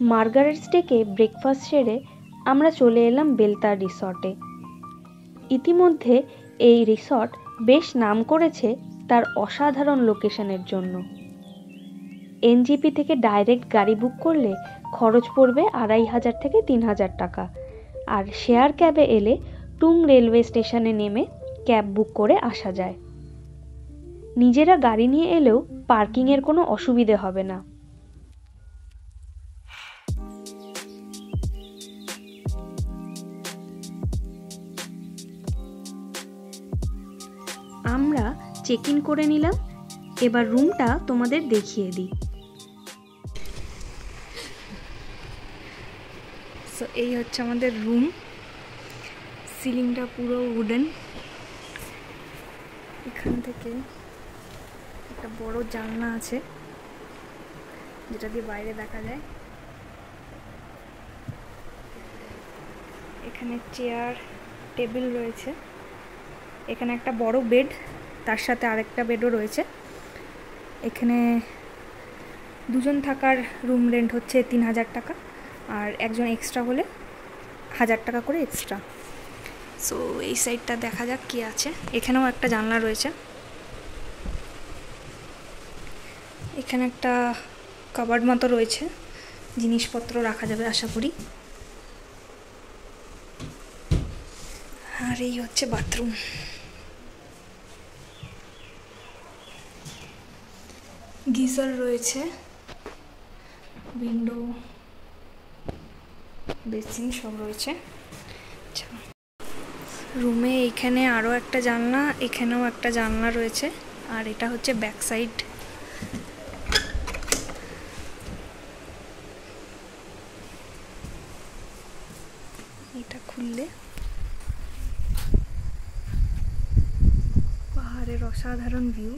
Margaret's ডেকে breakfast সেরে আমরা চলে এলাম বেলতার রিসর্টে। ইতিমধ্যে এই রিসর্ট বেশ নাম করেছে তার অসাধারণ লোকেশনের জন্য। এনজিপি থেকে ডাইরেক্ট গাড়ি বুক করলে খরচ পড়বে 2500 থেকে 3000 টাকা, আর শেয়ার ক্যাবে এলে টুং রেলওয়ে স্টেশনে নেমে ক্যাব বুক করে আসা যায়। নিজেরা গাড়ি নিয়ে এলেও পার্কিংয়ের কোনো অসুবিধে হবে না। আমরা চেক ইন করে নিলাম, এবার রুমটা তোমাদের দেখিয়ে দিই। সো এই হচ্ছে আমাদের রুম। সিলিংটা পুরো উডেন। এখান থেকে একটা বড় জানলা আছে যেটা দিয়ে বাইরে দেখা যায়। এখানে চেয়ার টেবিল রয়েছে। এখানে একটা বড় বেড, তার সাথে আরেকটা বেডও রয়েছে। এখানে দুজন থাকার রুম রেন্ট হচ্ছে 3000 টাকা, আর একজন এক্সট্রা হলে 1000 টাকা করে এক্সট্রা। সো এই সাইডটা দেখা যাক কি আছে। এখানেও একটা জানলা রয়েছে। এখানে একটা কাবার্ড মতো রয়েছে, জিনিসপত্র রাখা যাবে আশা করি। আর এই হচ্ছে বাথরুম। গিজার রয়েছে, উইন্ডো, বেসিন সব রয়েছে। আচ্ছা, রুমে এইখানে আরও একটা জানলা, এখানেও একটা জানলা রয়েছে, আর এটা হচ্ছে ব্যাক সাইড। এটা খুললে পাহাড়ের অসাধারণ ভিউ।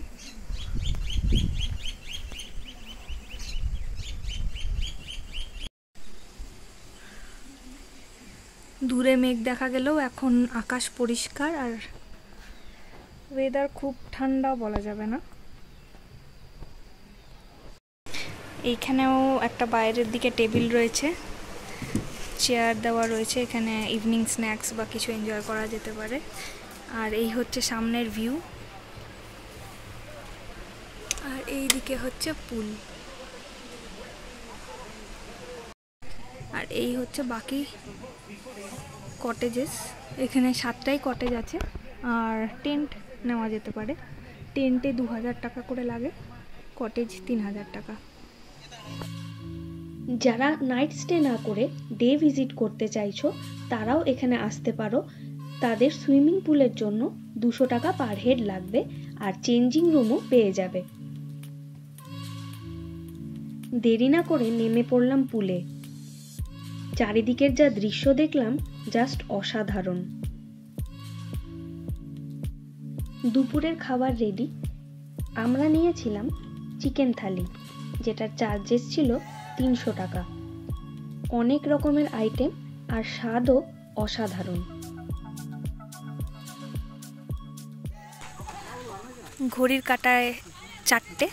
দূরে মেঘ দেখা গেলেও এখন আকাশ পরিষ্কার, আর ওয়েদার খুব ঠান্ডা বলা যাবে না। এইখানেও একটা বাইরের দিকে টেবিল রয়েছে, চেয়ার দেওয়া রয়েছে। এখানে ইভিনিং স্ন্যাক্স বা কিছু এনজয় করা যেতে পারে। আর এই হচ্ছে সামনের ভিউ, আর এই দিকে হচ্ছে পুল। আর এই হচ্ছে বাকি কটেজেস। এখানে 7টাই কটেজ আছে, আর টেন্ট নেওয়া যেতে পারে। টেন্টে 2000 টাকা করে লাগে, কটেজ 3000 টাকা। যারা নাইট স্টে না করে ডে ভিজিট করতে চাইছো তারাও এখানে আসতে পারো। তাদের সুইমিং পুলের জন্য 200 টাকা পার হেড লাগবে, আর চেঞ্জিং রুমও পেয়ে যাবে। দেরি না করে নেমে পড়লাম পুলে। চারিদিকের যা দৃশ্য দেখলাম জাস্ট অসাধারণ। দুপুরের খাবার রেডি। আমরা নিয়েছিলাম চিকেন থালি, যেটার চার্জেস ছিল 300 টাকা। অনেক রকমের আইটেম, আর স্বাদও অসাধারণ। ঘড়ির কাঁটায় 4টে।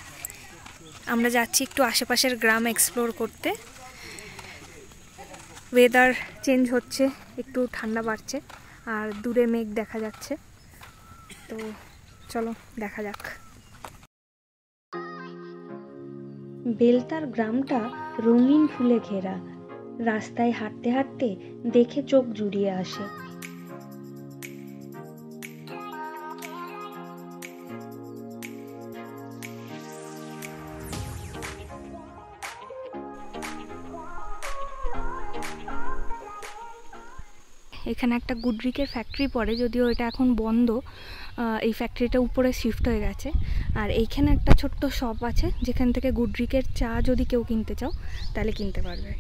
আমরা যাচ্ছি একটু আশেপাশের গ্রাম এক্সপ্লোর করতে। ওয়েদার চেঞ্জ হচ্ছে, একটু ঠান্ডা বাড়ছে, আর দূরে মেঘ দেখা যাচ্ছে। তো চলো দেখা যাক। বেলতার গ্রামটা রঙিন ফুলে ঘেরা। রাস্তায় হাঁটতে হাঁটতে দেখে চোখ জুড়িয়ে আসে। এখানে একটা গুডরিকের ফ্যাক্টরি পড়ে, যদিও এটা এখন বন্ধ। এই ফ্যাক্টরিটা উপরে শিফট হয়ে গেছে। আর এইখানে একটা ছোট্ট শপ আছে, যেখান থেকে গুডরিকের চা যদি কেউ কিনতে চাও তাহলে কিনতে পারবে।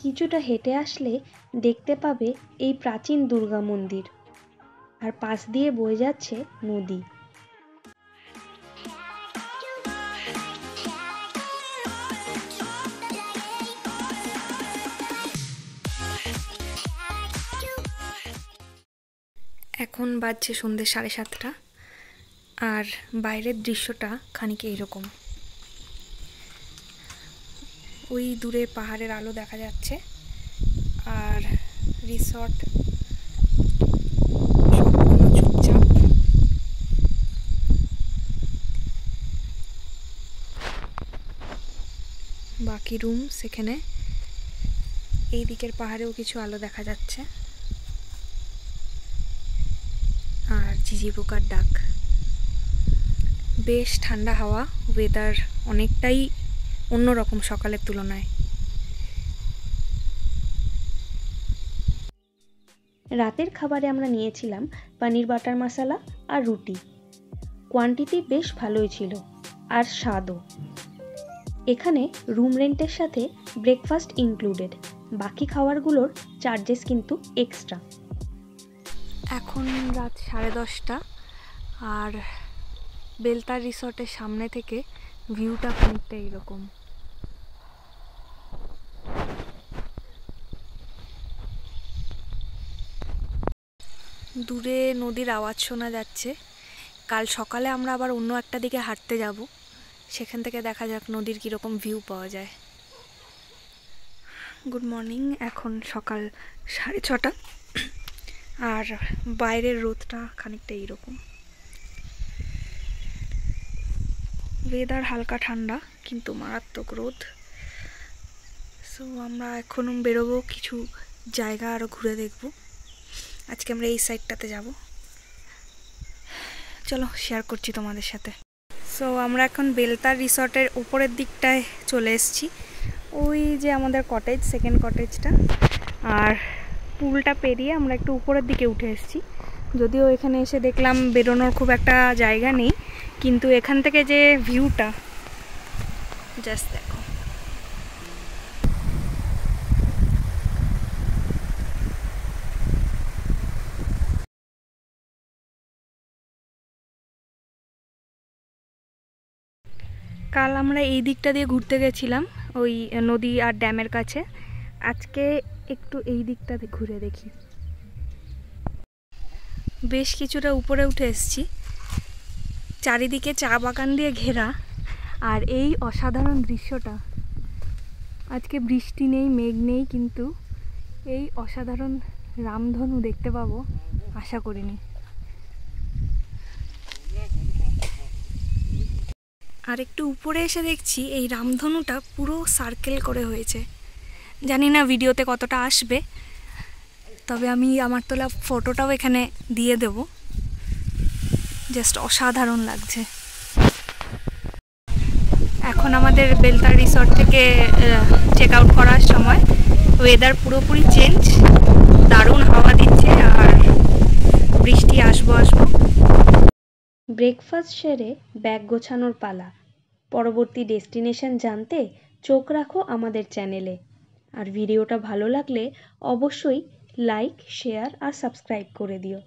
কিছুটা হেঁটে আসলে দেখতে পাবে এই প্রাচীন দুর্গা মন্দির, আর পাশ দিয়ে বয়ে যাচ্ছে নদী। এখন বাজছে সন্ধ্যে 7:30 আর বাইরের দৃশ্যটা খানিক এইরকম। ওই দূরে পাহাড়ের আলো দেখা যাচ্ছে আর রিসর্ট সম্পূর্ণ চুপচাপ। বাকি রুম সেখানে, এই দিকের পাহাড়েও কিছু আলো দেখা যাচ্ছে আর ঝিঝি পোকার ডাক। বেশ ঠান্ডা হাওয়া, ওয়েদার অনেকটাই অন্যরকম সকালের তুলনায়। রাতের খাবারে আমরা নিয়েছিলাম পনির বাটার মশলা আর রুটি। কোয়ান্টিটি বেশ ভালোই ছিল আর স্বাদও। এখানে রুম রেন্টের সাথে ব্রেকফাস্ট ইনক্লুডেড, বাকি খাবারগুলোর চার্জেস কিন্তু এক্সট্রা। এখন রাত 10:30 আর বেলতার রিসর্টের সামনে থেকে ভিউটা খানিকটা এইরকম। দূরে নদীর আওয়াজ শোনা যাচ্ছে। কাল সকালে আমরা আবার অন্য একটা দিকে হাঁটতে যাব, সেখান থেকে দেখা যাক নদীর কীরকম ভিউ পাওয়া যায়। গুড মর্নিং, এখন সকাল 6:30 আর বাইরের রোদটা খানিকটা এইরকম। ওয়েদার হালকা ঠান্ডা কিন্তু মারাত্মক রোদ। সো আমরা এখন বেরোবো, কিছু জায়গা আরও ঘুরে দেখব। আজকে আমরা এই সাইডটাতে যাব, চলো শেয়ার করছি তোমাদের সাথে। সো আমরা এখন বেলতার রিসর্টের উপরের দিকটায় চলে এসেছি। ওই যে আমাদের কটেজ, সেকেন্ড কটেজটা, আর পুলটা পেরিয়ে আমরা একটু উপরের দিকে উঠে এসেছি। যদিও এখানে এসে দেখলাম বেরোনোর খুব একটা জায়গা নেই, কিন্তু এখান থেকে যে ভিউটা জাস্ট দেখো। কাল আমরা এই দিকটা দিয়ে ঘুরতে গেছিলাম, ওই নদী আর ড্যামের কাছে। আজকে একটু এই দিকটাতে ঘুরে দেখি। বেশ কিছুটা উপরে উঠে এসেছি, চারিদিকে চা বাগান দিয়ে ঘেরা, আর এই অসাধারণ দৃশ্যটা। আজকে বৃষ্টি নেই, মেঘ নেই, কিন্তু এই অসাধারণ রামধনু দেখতে পাবো আশা করিনি। আর একটু উপরে এসে দেখছি এই রামধনুটা পুরো সার্কেল করে হয়েছে। জানি না ভিডিওতে কতটা আসবে, তবে আমি আমার তোলা ফটোটাও এখানে দিয়ে দেব। জাস্ট অসাধারণ লাগছে। এখন আমাদের বেলতার রিসর্ট থেকে চেক আউট করার সময়। ওয়েদার পুরোপুরি চেঞ্জ, দারুণ হাওয়া দিচ্ছে আর বৃষ্টি আসবো। ব্রেকফাস্ট সেরে ব্যাগ গোছানোর পালা। পরবর্তী ডেস্টিনেশন জানতে চোখ রাখো আমাদের চ্যানেলে। আর ভিডিওটা ভালো লাগলে অবশ্যই লাইক, শেয়ার আর সাবস্ক্রাইব করে দিও।